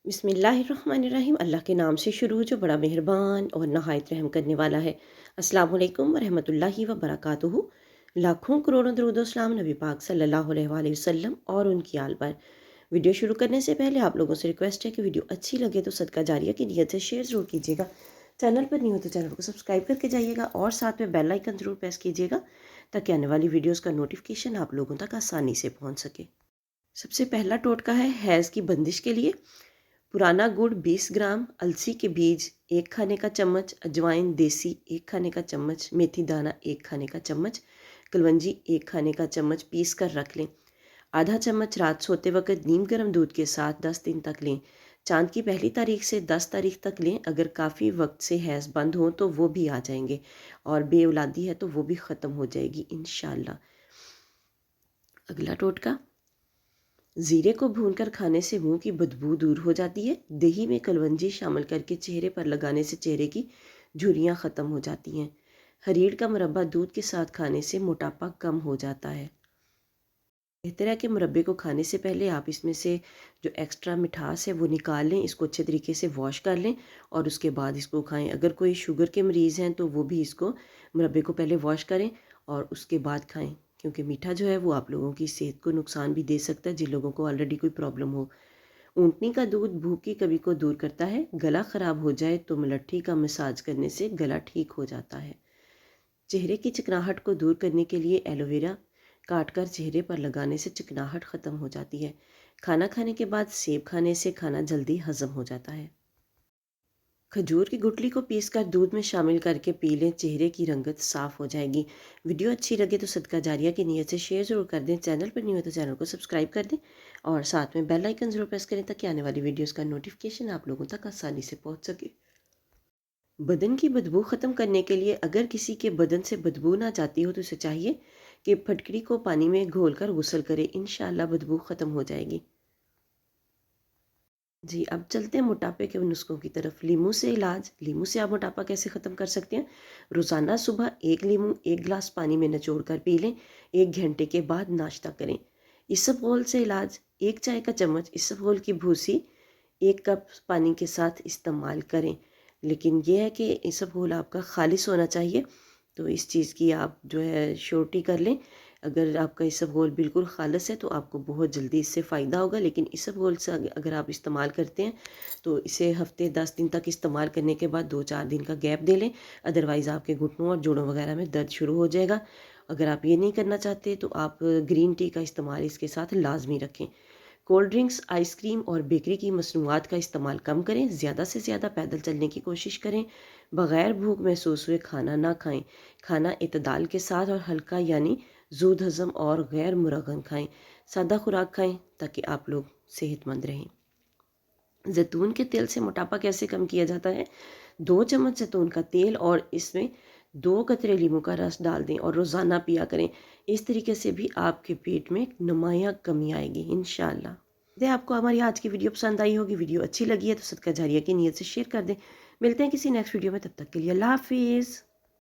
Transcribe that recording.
बिस्मिल्लाहिर्रहमानिर्रहीम। अल्लाह के नाम से शुरू जो बड़ा मेहरबान और नहायत रहम करने वाला है। अस्सलामु अलैकुम वरहमतुल्लाहि वबरकातुहू। लाखों करोड़ों दरूद व सलाम नबी पाक सल्लल्लाहु अलैहि वसल्लम और उनकी आल पर। वीडियो शुरू करने से पहले आप लोगों से रिक्वेस्ट है कि वीडियो अच्छी लगे तो सदका जारिया की नीयत से शेयर ज़रूर कीजिएगा। चैनल पर नहीं हो तो चैनल को सब्सक्राइब करके जाइएगा और साथ में बेल आइकन ज़रूर प्रेस कीजिएगा ताकि आने वाली वीडियोज़ का नोटिफिकेशन आप लोगों तक आसानी से पहुँच सके। सबसे पहला टोटका है हैज़ की बंदिश के लिए। पुराना गुड़ 20 ग्राम, अलसी के बीज 1 खाने का चम्मच, अजवाइन देसी 1 खाने का चम्मच, मेथी दाना 1 खाने का चम्मच, कलवंजी 1 खाने का चम्मच पीस कर रख लें। आधा चम्मच रात सोते वक्त नीम गर्म दूध के साथ 10 दिन तक लें। चाँद की पहली तारीख से 10 तारीख तक लें। अगर काफ़ी वक्त से हैज़ बंद हो तो वो भी आ जाएंगे और बे औलादी है तो वो भी ख़त्म हो जाएगी इंशाल्लाह। अगला टोटका, ज़ीरे को भूनकर खाने से मुंह की बदबू दूर हो जाती है। दही में कलवंजी शामिल करके चेहरे पर लगाने से चेहरे की झुर्रियाँ ख़त्म हो जाती हैं। हरीड़ का मुरब्बा दूध के साथ खाने से मोटापा कम हो जाता है। बेहतर है कि मुरब्बे को खाने से पहले आप इसमें से जो एक्स्ट्रा मिठास है वो निकाल लें, इसको अच्छे तरीके से वॉश कर लें और उसके बाद इसको खाएं। अगर कोई शुगर के मरीज़ हैं तो वो भी इसको मुरब्बे को पहले वॉश करें और उसके बाद खाएं, क्योंकि मीठा जो है वो आप लोगों की सेहत को नुकसान भी दे सकता है जिन लोगों को ऑलरेडी कोई प्रॉब्लम हो। ऊँटनी का दूध भूख की कमी को दूर करता है। गला ख़राब हो जाए तो मलट्ठी का मसाज करने से गला ठीक हो जाता है। चेहरे की चिकनाहट को दूर करने के लिए एलोवेरा काटकर चेहरे पर लगाने से चिकनाहट ख़त्म हो जाती है। खाना खाने के बाद सेब खाने से खाना जल्दी हज़म हो जाता है। खजूर की गुठली को पीसकर दूध में शामिल करके पी लें, चेहरे की रंगत साफ़ हो जाएगी। वीडियो अच्छी लगे तो सदका जारिया की नीयत से शेयर ज़रूर कर दें। चैनल पर नहीं हो तो चैनल को सब्सक्राइब कर दें और साथ में बेल आइकन ज़रूर प्रेस करें ताकि आने वाली वीडियोज़ का नोटिफिकेशन आप लोगों तक आसानी से पहुँच सके। बदन की बदबू ख़त्म करने के लिए अगर किसी के बदन से बदबू ना जाती हो तो उसे चाहिए कि फटकड़ी को पानी में घोलकर गुस्ल करे, इंशाल्लाह बदबू ख़त्म हो जाएगी। जी, अब चलते हैं मोटापे के नुस्खों की तरफ। लीमू से इलाज। लीमू से आप मोटापा कैसे ख़त्म कर सकते हैं? रोज़ाना सुबह 1 लीमू 1 गिलास पानी में निचोड़ कर पी लें। 1 घंटे के बाद नाश्ता करें। इसबगोल से इलाज। 1 चाय का चम्मच इसबगोल की भूसी 1 कप पानी के साथ इस्तेमाल करें। लेकिन यह है कि इसबगोल आपका खालिस होना चाहिए, तो इस चीज़ की आप जो है श्योरिटी कर लें। अगर आपका इसबगोल बिल्कुल खालिस है तो आपको बहुत जल्दी इससे फ़ायदा होगा। लेकिन इसबगोल से अगर आप इस्तेमाल करते हैं तो इसे हफ़्ते 10 दिन तक इस्तेमाल करने के बाद 2-4 दिन का गैप दे लें, अदरवाइज़ आपके घुटनों और जोड़ों वगैरह में दर्द शुरू हो जाएगा। अगर आप ये नहीं करना चाहते तो आप ग्रीन टी का इस्तेमाल इसके साथ लाजमी रखें। कोल्ड ड्रिंक्स, आइसक्रीम और बेकरी की मसनूआत का इस्तेमाल कम करें। ज़्यादा से ज़्यादा पैदल चलने की कोशिश करें। बग़ैर भूख महसूस हुए खाना ना खाएं। खाना इतदाल के साथ और हल्का यानी ज़ूद हज़म और गैर मुरगन खाएं। सादा खुराक खाएं ताकि आप लोग सेहतमंद रहें। जैतून के तेल से मोटापा कैसे कम किया जाता है? 2 चम्मच जैतून का तेल और इसमें 2 कतरे नींबू का रस डाल दें और रोज़ाना पिया करें। इस तरीके से भी आपके पेट में नुमायाँ कमी आएगी इंशाअल्लाह। दे आपको हमारी आज की वीडियो पसंद आई होगी। वीडियो अच्छी लगी है तो सदका जारिया की नीयत से शेयर कर दें। मिलते हैं किसी नेक्स्ट वीडियो में, तब तक के लिए अल्लाह हाफ़िज़।